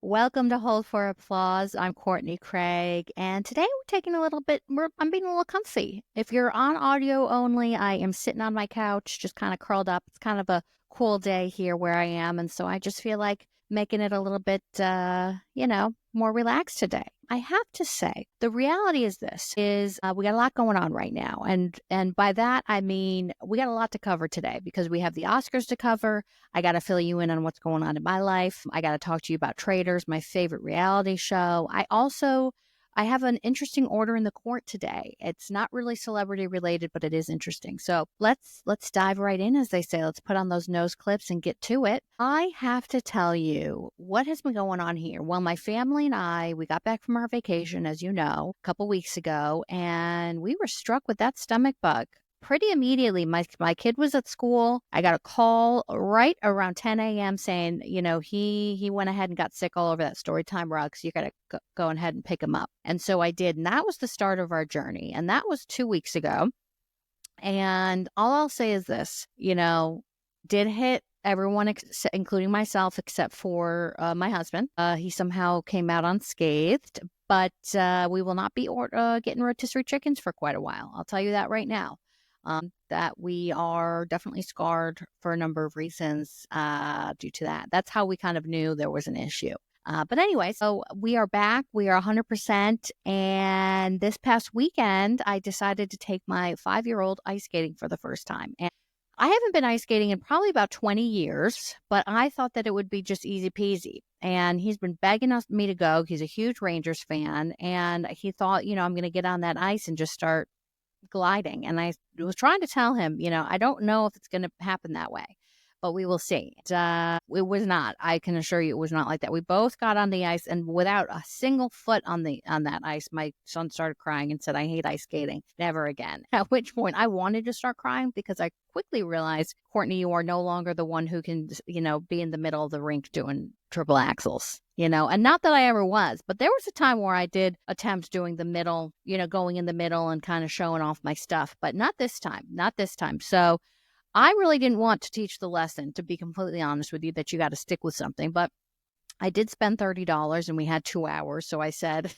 Welcome to Hold for Applause. I'm Courtney Craig, and today I'm being a little comfy. If you're on audio only, I am sitting on my couch, just kind of curled up. It's kind of a cool day here where I am, and so I just feel like making it a little bit, more relaxed today. I have to say, the reality is we got a lot going on right now, and by that I mean we got a lot to cover today because we have the Oscars to cover. I got to fill you in on what's going on in my life. I got to talk to you about Traitors, my favorite reality show. I have an interesting order in the court today. It's not really celebrity related, but it is interesting. So let's dive right in, as they say. Let's put on those nose clips and get to it. I have to tell you what has been going on here. Well, my family and we got back from our vacation, as you know, a couple weeks ago, and we were struck with that stomach bug pretty immediately. My kid was at school. I got a call right around 10 a.m. saying, he went ahead and got sick all over that Storytime rug, so you got to go ahead and pick him up. And so I did, and that was the start of our journey. And that was 2 weeks ago. And all I'll say is this, did hit everyone, including myself, except for my husband. He somehow came out unscathed, but we will not be getting rotisserie chickens for quite a while. I'll tell you that right now. That we are definitely scarred for a number of reasons due to that. That's how we kind of knew there was an issue. But anyway, so we are back. We are 100%. And this past weekend, I decided to take my 5-year-old ice skating for the first time. And I haven't been ice skating in probably about 20 years, but I thought that it would be just easy peasy. And he's been begging me to go. He's a huge Rangers fan. And he thought, I'm going to get on that ice and just start gliding. And I was trying to tell him, I don't know if it's going to happen that way, but we will see. It was not. I can assure you, it was not like that. We both got on the ice, and without a single foot on that ice, my son started crying and said, "I hate ice skating. Never again." At which point, I wanted to start crying because I quickly realized, Courtney, you are no longer the one who can, be in the middle of the rink doing triple axels. And not that I ever was, but there was a time where I did attempt doing the middle, going in the middle and kind of showing off my stuff, but not this time. So I really didn't want to teach the lesson, to be completely honest with you, that you got to stick with something, but I did spend $30 and we had 2 hours. So I said,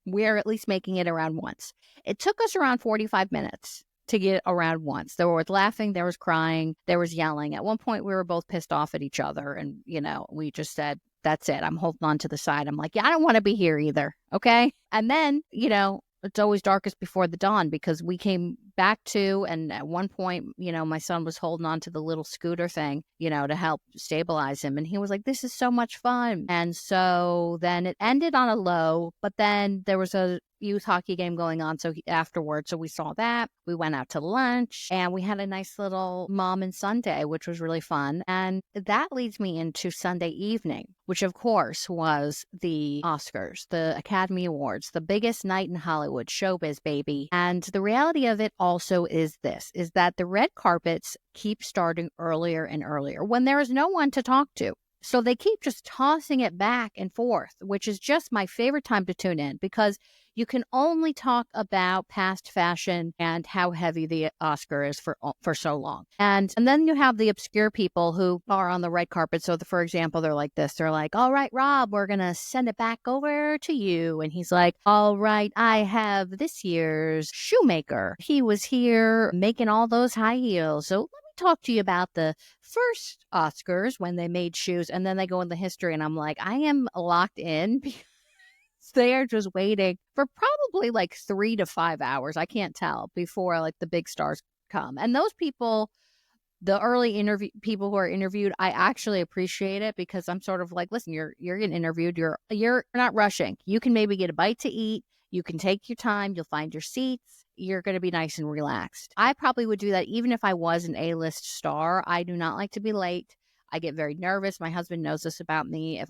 we're at least making it around once. It took us around 45 minutes to get around once. There was laughing, there was crying, there was yelling. At one point, we were both pissed off at each other. And, we just said, that's it. I'm holding on to the side. I'm like, yeah, I don't want to be here either. Okay. And then, it's always darkest before the dawn because we came back to, and at one point, my son was holding on to the little scooter thing, to help stabilize him. And he was like, this is so much fun. And so then it ended on a low, but then there was a youth hockey game going on. So afterwards, so we saw that. We went out to lunch and we had a nice little mom and son day, which was really fun. And that leads me into Sunday evening, which of course was the Oscars, the Academy Awards, the biggest night in Hollywood, Showbiz, baby. And the reality of it also is that the red carpets keep starting earlier and earlier when there is no one to talk to. So they keep just tossing it back and forth, which is just my favorite time to tune in because you can only talk about past fashion and how heavy the Oscar is for so long. And then you have the obscure people who are on the red carpet. So for example, they're like this. They're like, all right, Rob, we're going to send it back over to you. And he's like, all right, I have this year's shoemaker. He was here making all those high heels. So talk to you about the first Oscars when they made shoes, and then they go in the history, and I'm like, I am locked in because they are just waiting for probably like 3 to 5 hours. I can't tell before like the big stars come. And those people, the early people who are interviewed, I actually appreciate it because I'm sort of like, listen, you're getting interviewed. You're not rushing. You can maybe get a bite to eat. You can take your time. You'll find your seats. You're going to be nice and relaxed. I probably would do that even if I was an A-list star. I do not like to be late. I get very nervous. My husband knows this about me. If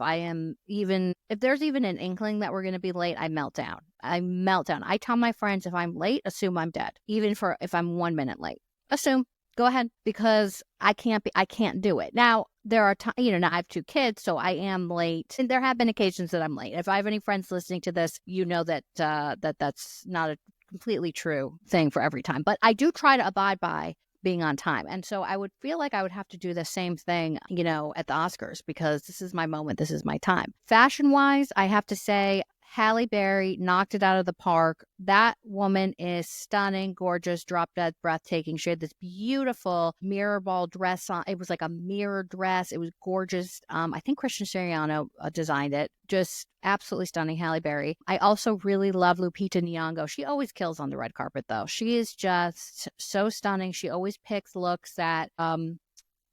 there's even an inkling that we're going to be late, I melt down. I tell my friends, if I'm late, assume I'm dead. Even if I'm 1 minute late, assume, go ahead, because I can't do it. Now, there are times, now I have 2 kids, so I am late. And there have been occasions that I'm late. If I have any friends listening to this, that that's not a completely true thing for every time. But I do try to abide by being on time. And so I would feel like I would have to do the same thing, you know, at the Oscars, because this is my moment. This is my time. Fashion wise, I have to say, Halle Berry knocked it out of the park. That woman is stunning, gorgeous, drop dead, breathtaking. She had this beautiful mirror ball dress on. It was like a mirror dress. It was gorgeous. I think Christian Siriano designed it. Just absolutely stunning, Halle Berry. I also really love Lupita Nyong'o. She always kills on the red carpet, though. She is just so stunning. She always picks looks that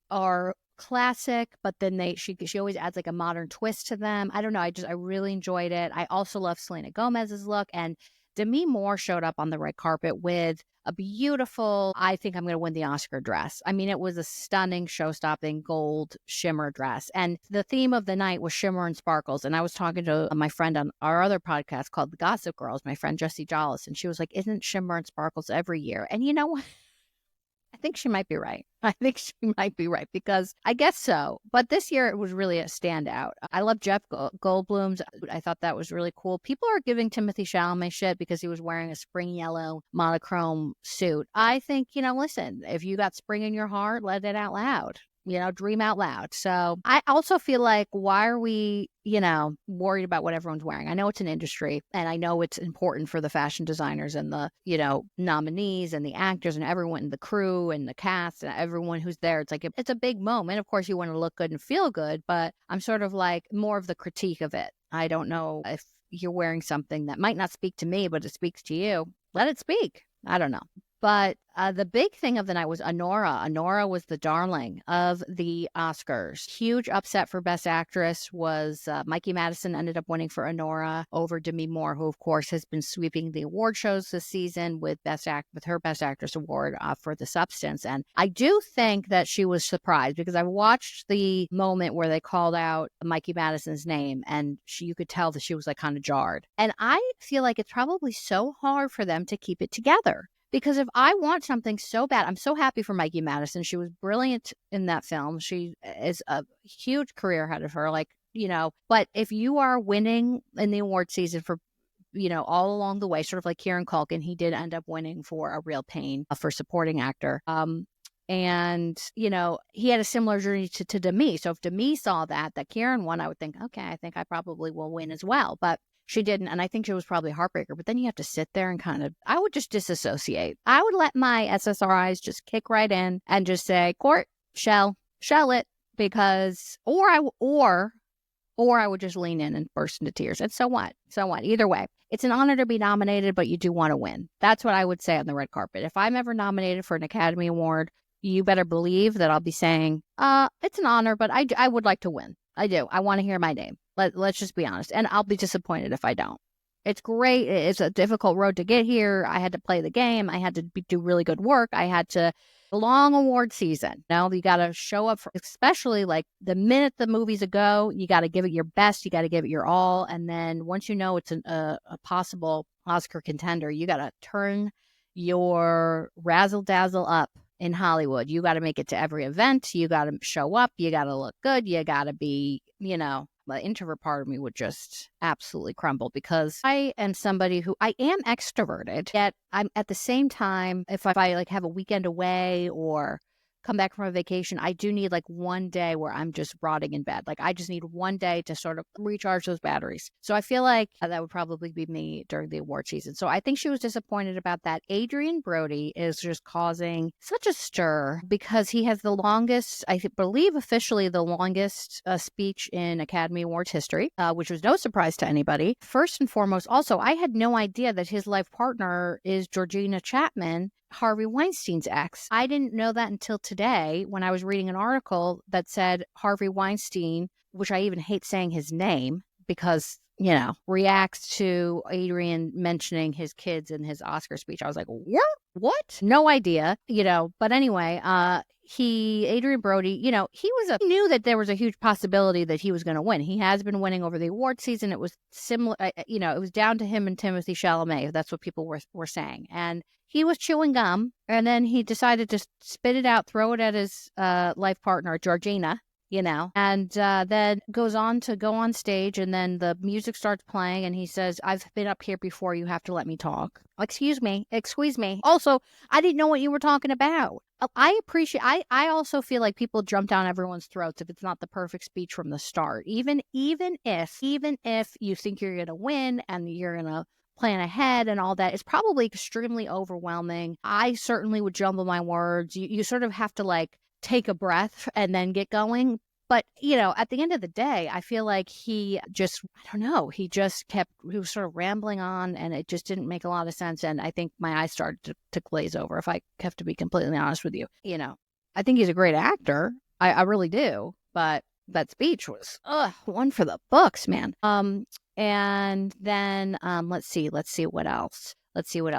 are classic, but then she always adds like a modern twist to them. I don't know. I really enjoyed it. I also love Selena Gomez's look, and Demi Moore showed up on the red carpet with a beautiful, I think I'm going to win the Oscar dress. I mean, it was a stunning, show-stopping gold shimmer dress. And the theme of the night was shimmer and sparkles. And I was talking to my friend on our other podcast called The Gossip Girls, my friend Jessie Jollis, and she was like, isn't shimmer and sparkles every year? And you know what? I think she might be right. I think she might be right, because I guess so. But this year it was really a standout. I love Jeff Goldblum's. I thought that was really cool. People are giving Timothée Chalamet shit because he was wearing a spring yellow monochrome suit. I think, you know, listen, if you got spring in your heart, let it out loud. You know, dream out loud. So I also feel like, why are we, you know, worried about what everyone's wearing? I know it's an industry, and I know it's important for the fashion designers and the, you know, nominees and the actors and everyone, the crew and the cast and everyone who's there. It's like, it's a big moment. Of course, you want to look good and feel good, but I'm sort of like more of the critique of it. I don't know if you're wearing something that might not speak to me, but it speaks to you. Let it speak. I don't know. But the big thing of the night was Honora. Honora was the darling of the Oscars. Huge upset for Best Actress was Mikey Madison ended up winning for Honora over Demi Moore, who of course has been sweeping the award shows this season with her Best Actress award for The Substance. And I do think that she was surprised, because I watched the moment where they called out Mikey Madison's name, and you could tell that she was like kind of jarred. And I feel like it's probably so hard for them to keep it together. Because if I want something so bad, I'm so happy for Mikey Madison. She was brilliant in that film. She is a huge career ahead of her, like, you know. But if you are winning in the award season for, you know, all along the way, sort of like Kieran Culkin, he did end up winning for A Real Pain for supporting actor. And, you know, he had a similar journey to Demi. So if Demi saw that Kieran won, I would think, okay, I think I probably will win as well. But she didn't, and I think she was probably a heartbreaker. But then you have to sit there and kind of, I would just disassociate. I would let my SSRIs just kick right in and just say, court, shell it, because, or I would just lean in and burst into tears. And so what? So what? Either way, it's an honor to be nominated, but you do want to win. That's what I would say on the red carpet. If I'm ever nominated for an Academy Award, you better believe that I'll be saying, it's an honor, but I would like to win. I do. I want to hear my name. Let's just be honest. And I'll be disappointed if I don't. It's great. It's a difficult road to get here. I had to play the game. I had to do really good work. I had to, long award season. Now you got to show up for, especially like the minute the movie's a go, you got to give it your best. You got to give it your all. And then once you know it's a possible Oscar contender, you got to turn your razzle dazzle up in Hollywood. You got to make it to every event. You got to show up. You got to look good. You got to be, you know, the introvert part of me would just absolutely crumble, because I am somebody who, I am extroverted, yet I'm at the same time, if I like have a weekend away or come back from a vacation, I do need like one day where I'm just rotting in bed. Like I just need one day to sort of recharge those batteries. So I feel like that would probably be me during the award season. So I think she was disappointed about that. Adrian Brody is just causing such a stir because he has the longest, I believe officially the longest speech in Academy Awards history, which was no surprise to anybody. First and foremost, also, I had no idea that his life partner is Georgina Chapman, Harvey Weinstein's ex. I didn't know that until today when I was reading an article that said Harvey Weinstein, which I even hate saying his name because, you know, reacts to Adrian mentioning his kids in his Oscar speech. I was like, what? No idea, you know, but anyway, Adrian Brody, you know, he knew that there was a huge possibility that he was going to win. He has been winning over the award season. It was similar, you know, it was down to him and Timothée Chalamet. That's what people were saying. And he was chewing gum, and then he decided to spit it out, throw it at his life partner, Georgina, and then goes on to go on stage, and then the music starts playing, and he says, "I've been up here before, you have to let me talk." Excuse me, excuse me. Also, I didn't know what you were talking about. I appreciate, I also feel like people jump down everyone's throats if it's not the perfect speech from the start. Even if you think you're gonna win and you're gonna plan ahead and all that, it's probably extremely overwhelming. I certainly would jumble my words. You sort of have to like take a breath and then get going. But, at the end of the day, I feel like he just, I don't know, he was sort of rambling on, and it just didn't make a lot of sense. And I think my eyes started to glaze over, if I have to be completely honest with you. I think he's a great actor. I really do. But that speech was, one for the books, man. And then let's see what else.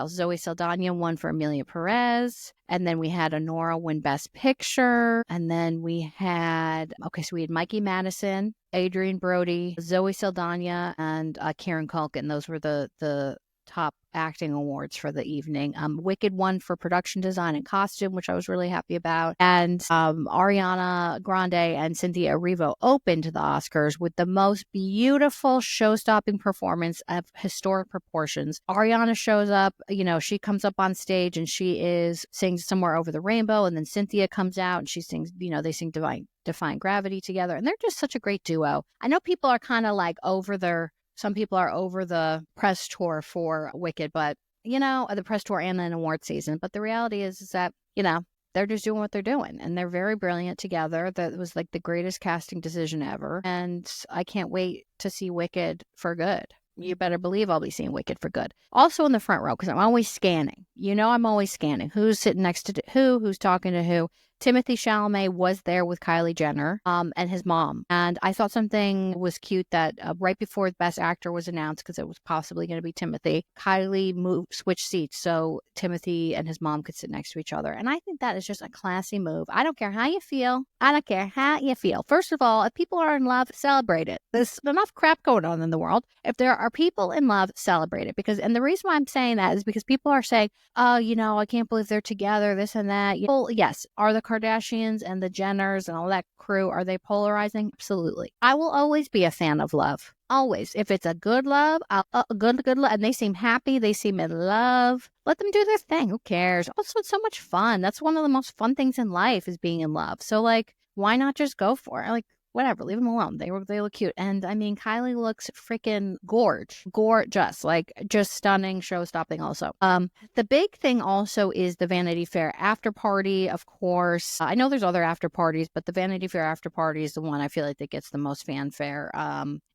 Zoe Saldana won for Amelia Perez. And then we had Honora win Best Picture. And then we had Mikey Madison, Adrian Brody, Zoe Saldana, and Kieran Culkin. Those were the top acting awards for the evening. Wicked won for production design and costume, which I was really happy about. And Ariana Grande and Cynthia Erivo opened the Oscars with the most beautiful show-stopping performance of historic proportions. Ariana shows up, she comes up on stage and she sings Somewhere Over the Rainbow, and then Cynthia comes out and she sings, they sing Defying Gravity together, and they're just such a great duo. I know people are kind of like some people are over the press tour for Wicked, but, the press tour and then award season. But the reality is that, they're just doing what they're doing, and they're very brilliant together. That was like the greatest casting decision ever. And I can't wait to see Wicked for good. You better believe I'll be seeing Wicked for good. Also in the front row, because I'm always scanning. I'm always scanning. Who's sitting next to who's talking to who. Timothy Chalamet was there with Kylie Jenner and his mom. And I thought something was cute that right before the Best Actor was announced, because it was possibly going to be Timothy, Kylie switched seats so Timothy and his mom could sit next to each other. And I think that is just a classy move. I don't care how you feel. First of all, if people are in love, celebrate it. There's enough crap going on in the world. If there are people in love, celebrate it. And the reason why I'm saying that is because people are saying, oh, I can't believe they're together, this and that. Well, yes. Are the Kardashians and the Jenners and all that crew, are they polarizing? Absolutely. I will always be a fan of love. Always. If it's a good love, good love, and they seem happy, they seem in love, let them do their thing. Who cares? Also, it's so much fun. That's one of the most fun things in life, is being in love. So, why not just go for it? Whatever, leave them alone. They look cute. And I mean, Kylie looks freaking gorgeous, just stunning, show-stopping also. The big thing also is the Vanity Fair after party, of course. I know there's other after parties, but the Vanity Fair after party is the one I feel like that gets the most fanfare.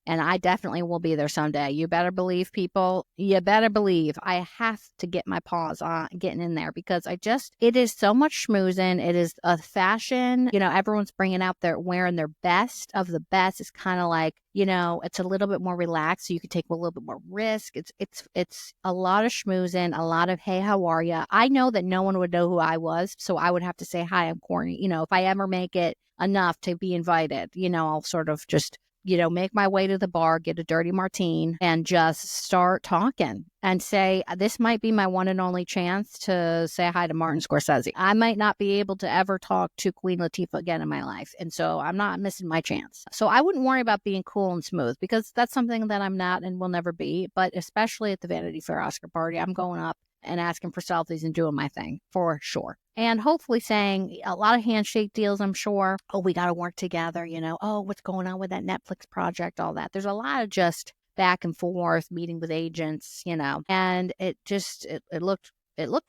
And I definitely will be there someday. You better believe, people. You better believe. I have to get my paws on getting in there, because it is so much schmoozing. It is a fashion. Everyone's bringing out wearing their best of the best. It's kind of like, it's a little bit more relaxed, so you can take a little bit more risk. It's a lot of schmoozing, a lot of, hey, how are you? I know that no one would know who I was, so I would have to say, hi, I'm Courtney. If I ever make it enough to be invited, I'll sort of just make my way to the bar, get a dirty martini, and just start talking and say, this might be my one and only chance to say hi to Martin Scorsese. I might not be able to ever talk to Queen Latifah again in my life. And so I'm not missing my chance. So I wouldn't worry about being cool and smooth, because that's something that I'm not and will never be. But especially at the Vanity Fair Oscar party, I'm going up and asking for selfies and doing my thing for sure. And hopefully saying a lot of handshake deals, I'm sure. Oh, we got to work together, Oh, what's going on with that Netflix project, all that. There's a lot of just back and forth, meeting with agents, and it looked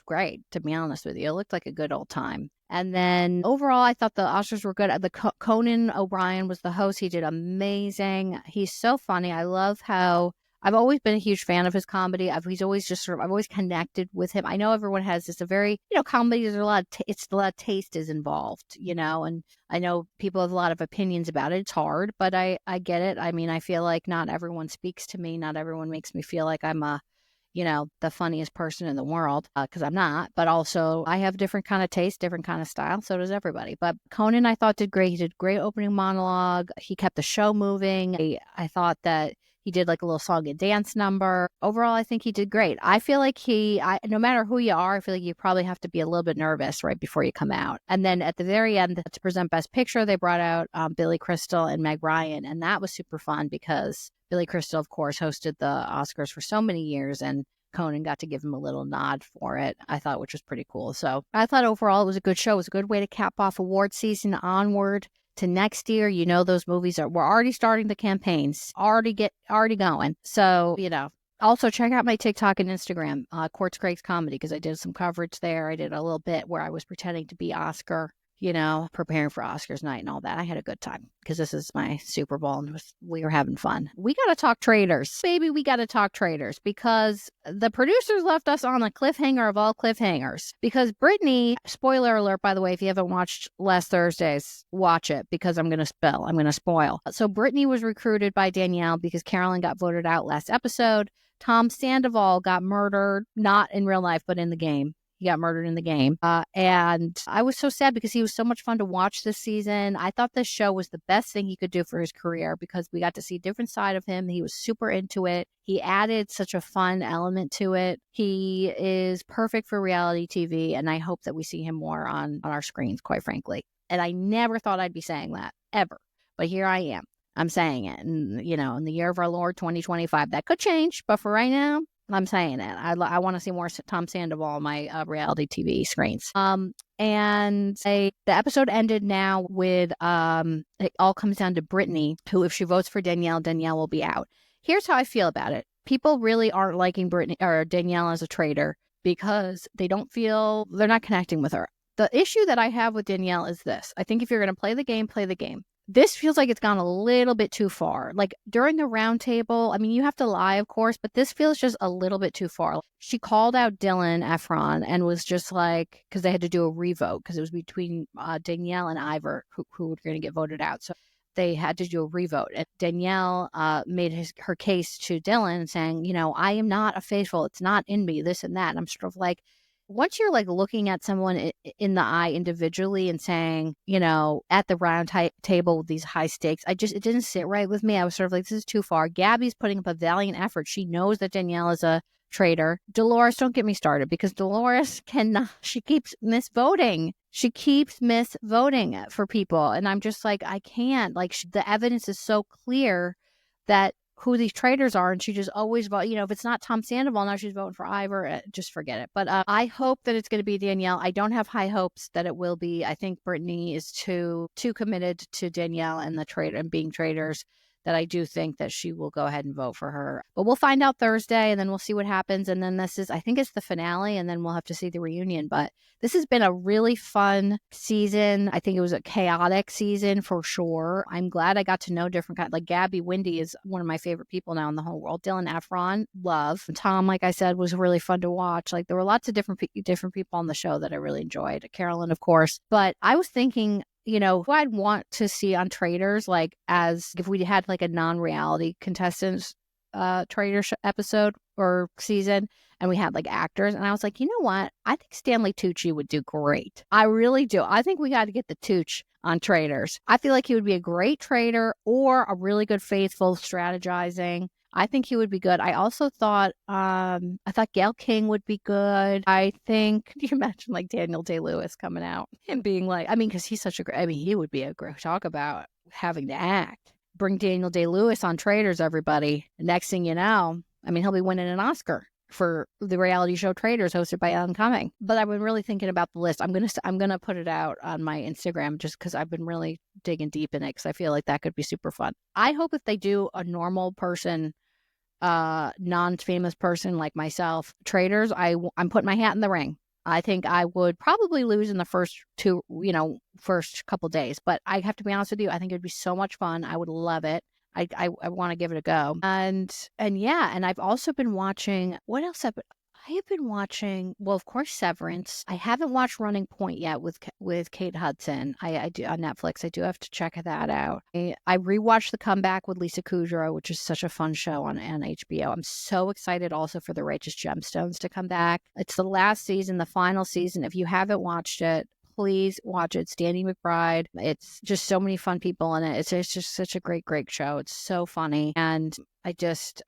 great, to be honest with you. It looked like a good old time. And then overall, I thought the Oscars were good. Conan O'Brien was the host. He did amazing. He's so funny. I love how I've always been a huge fan of his comedy. I've always connected with him. I know everyone has this a very, comedy, there's a lot of taste is involved, and I know people have a lot of opinions about it. It's hard, but I get it. I mean, I feel like not everyone speaks to me. Not everyone makes me feel like I'm the funniest person in the world, because I'm not, but also I have different kind of taste, different kind of style. So does everybody. But Conan, I thought, did great. He did great opening monologue. He kept the show moving. I thought that He did like a little song and dance number. Overall, I think he did great. I feel like no matter who you are, I feel like you probably have to be a little bit nervous right before you come out. And then at the very end, to present Best Picture, they brought out Billy Crystal and Meg Ryan. And that was super fun because Billy Crystal, of course, hosted the Oscars for so many years, and Conan got to give him a little nod for it, I thought, which was pretty cool. So I thought overall it was a good show. It was a good way to cap off award season onward to next year. You know, those movies we're already starting the campaigns, already going. So, also check out my TikTok and Instagram, Quartz Craig's Comedy, because I did some coverage there. I did a little bit where I was pretending to be Oscar, preparing for Oscars night and all that. I had a good time because this is my Super Bowl and we were having fun. We got to talk Traitors. Baby, we got to talk Traitors because the producers left us on a cliffhanger of all cliffhangers. Because Brittany, spoiler alert, by the way, if you haven't watched last Thursday's, watch it because I'm going to spoil. So Brittany was recruited by Danielle because Carolyn got voted out last episode. Tom Sandoval got murdered, not in real life, but in the game. He got murdered in the game. And I was so sad because he was so much fun to watch this season. I thought this show was the best thing he could do for his career because we got to see a different side of him. He was super into it. He added such a fun element to it. He is perfect for reality TV. And I hope that we see him more on our screens, quite frankly. And I never thought I'd be saying that, ever. But here I am. I'm saying it. And, in the year of our Lord, 2025, that could change. But for right now, I'm saying it. I want to see more Tom Sandoval on my reality TV screens. And the episode ended now with it all comes down to Brittany, who, if she votes for Danielle will be out. Here's how I feel about it. People really aren't liking Brittany or Danielle as a traitor because they're not connecting with her. The issue that I have with Danielle is this. I think if you're going to play the game, play the game. This feels like it's gone a little bit too far. Like during the round table, I mean, you have to lie, of course, but this feels just a little bit too far. She called out Dylan Efron and was just like, because they had to do a revote because it was between Danielle and Ivor who were going to get voted out. So they had to do a revote. And Danielle made her case to Dylan saying, I am not a faithful. It's not in me, this and that. And I'm sort of like, once you're like looking at someone in the eye individually and saying, at the round table with these high stakes, it didn't sit right with me. I was sort of like, this is too far. Gabby's putting up a valiant effort. She knows that Danielle is a traitor. Dolores, don't get me started because Dolores she keeps misvoting. She keeps misvoting for people. And I'm just like, I can't. Like the evidence is so clear that who these traitors are, and she just always vote. If it's not Tom Sandoval, now she's voting for Ivor. Just forget it. But I hope that it's going to be Danielle. I don't have high hopes that it will be. I think Brittany is too committed to Danielle and the traitor and being traitors that I do think that she will go ahead and vote for her. But we'll find out Thursday, and then we'll see what happens. And then I think it's the finale, and then we'll have to see the reunion. But this has been a really fun season. I think it was a chaotic season for sure. I'm glad I got to know different kinds. Like Gabby Windy is one of my favorite people now in the whole world. Dylan Efron, love. Tom, like I said, was really fun to watch. Like there were lots of different people on the show that I really enjoyed. Carolyn, of course. But I was thinking, who I'd want to see on Traitors, like as if we had like a non-reality contestants Traitors episode or season and we had like actors, and I was like, you know what? I think Stanley Tucci would do great. I really do. I think we got to get the Tucci on Traitors. I feel like he would be a great traitor or a really good faithful strategizing. I think he would be good. I also thought, Gail King would be good. I think, can you imagine like Daniel Day-Lewis coming out and being like, because he's such a great, he would be a great, talk about having to act. Bring Daniel Day-Lewis on Traitors, everybody. Next thing you know, he'll be winning an Oscar for the reality show Traitors hosted by Ellen Cumming. But I've been really thinking about the list. I'm gonna put it out on my Instagram just because I've been really digging deep in it because I feel like that could be super fun. I hope if they do a normal person, non-famous person like myself, Traitors, I'm putting my hat in the ring. I think I would probably lose in the first couple days, but I have to be honest with you, I think it'd be so much fun. I would love it. I want to give it a go. And I've also been watching, what else I have been watching, well, of course, Severance. I haven't watched Running Point yet with Kate Hudson. I do on Netflix. I do have to check that out. I rewatched The Comeback with Lisa Kudrow, which is such a fun show on HBO. I'm so excited also for The Righteous Gemstones to come back. It's the last season, the final season. If you haven't watched it, please watch it. It's Danny McBride. It's just so many fun people in it. It's just such a great show. It's so funny. And I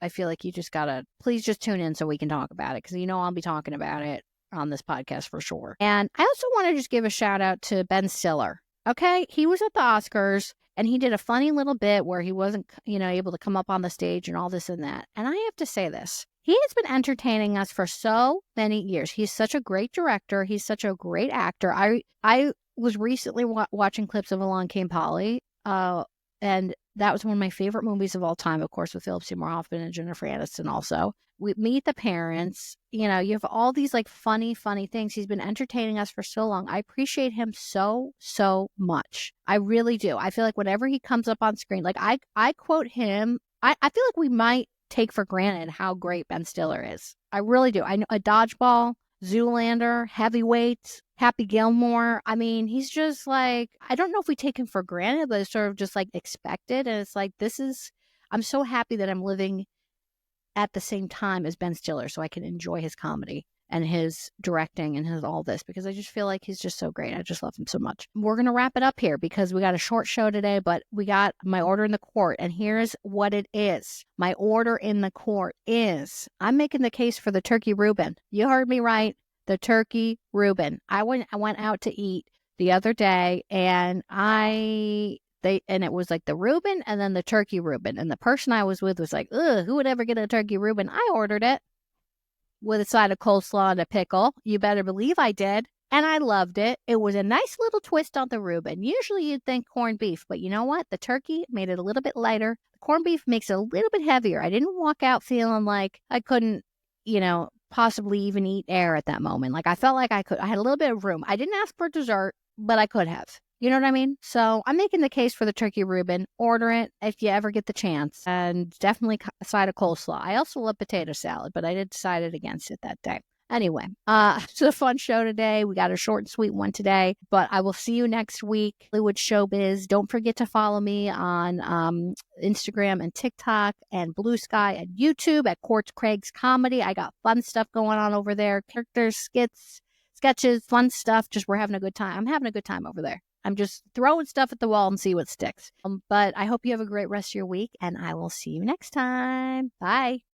feel like you just gotta, please just tune in so we can talk about it. Cause I'll be talking about it on this podcast for sure. And I also want to just give a shout out to Ben Stiller. Okay. He was at the Oscars and he did a funny little bit where he wasn't, able to come up on the stage and all this and that. And I have to say this. He has been entertaining us for so many years. He's such a great director. He's such a great actor. I was recently watching clips of Along Came Polly, and that was one of my favorite movies of all time, of course, with Philip Seymour Hoffman and Jennifer Aniston also. We Meet the Parents. You have all these like funny things. He's been entertaining us for so long. I appreciate him so much. I really do. I feel like whenever he comes up on screen, like I quote him. I feel like we might take for granted how great Ben Stiller is. I really do. I know a Dodgeball, Zoolander, Heavyweight, Happy Gilmore. I mean, he's just like, I don't know if we take him for granted, but it's sort of just like expected. And it's like, I'm so happy that I'm living at the same time as Ben Stiller so I can enjoy his comedy and his directing and his all this, because I just feel like he's just so great. I just love him so much. We're going to wrap it up here because we got a short show today, but we got my order in the court, and here's what it is. My order in the court is I'm making the case for the turkey Reuben. You heard me right. The turkey Reuben. I went out to eat the other day, and it was like the Reuben and then the turkey Reuben. And the person I was with was like, ugh, who would ever get a turkey Reuben? I ordered it with a side of coleslaw and a pickle. You better believe I did. And I loved it. It was a nice little twist on the Reuben. Usually you'd think corned beef, but you know what? The turkey made it a little bit lighter. The corned beef makes it a little bit heavier. I didn't walk out feeling like I couldn't, possibly even eat air at that moment. Like I felt like I could. I had a little bit of room. I didn't ask for dessert, but I could have. You know what I mean? So I'm making the case for the turkey Reuben. Order it if you ever get the chance. And definitely a side of coleslaw. I also love potato salad, but I did decide against it that day. Anyway, it's a fun show today. We got a short and sweet one today, but I will see you next week. Hollywood Showbiz. Don't forget to follow me on Instagram and TikTok and Blue Sky and YouTube at Courts Craig's Comedy. I got fun stuff going on over there. Characters, skits, sketches, fun stuff. Just we're having a good time. I'm having a good time over there. I'm just throwing stuff at the wall and see what sticks. But I hope you have a great rest of your week, and I will see you next time. Bye.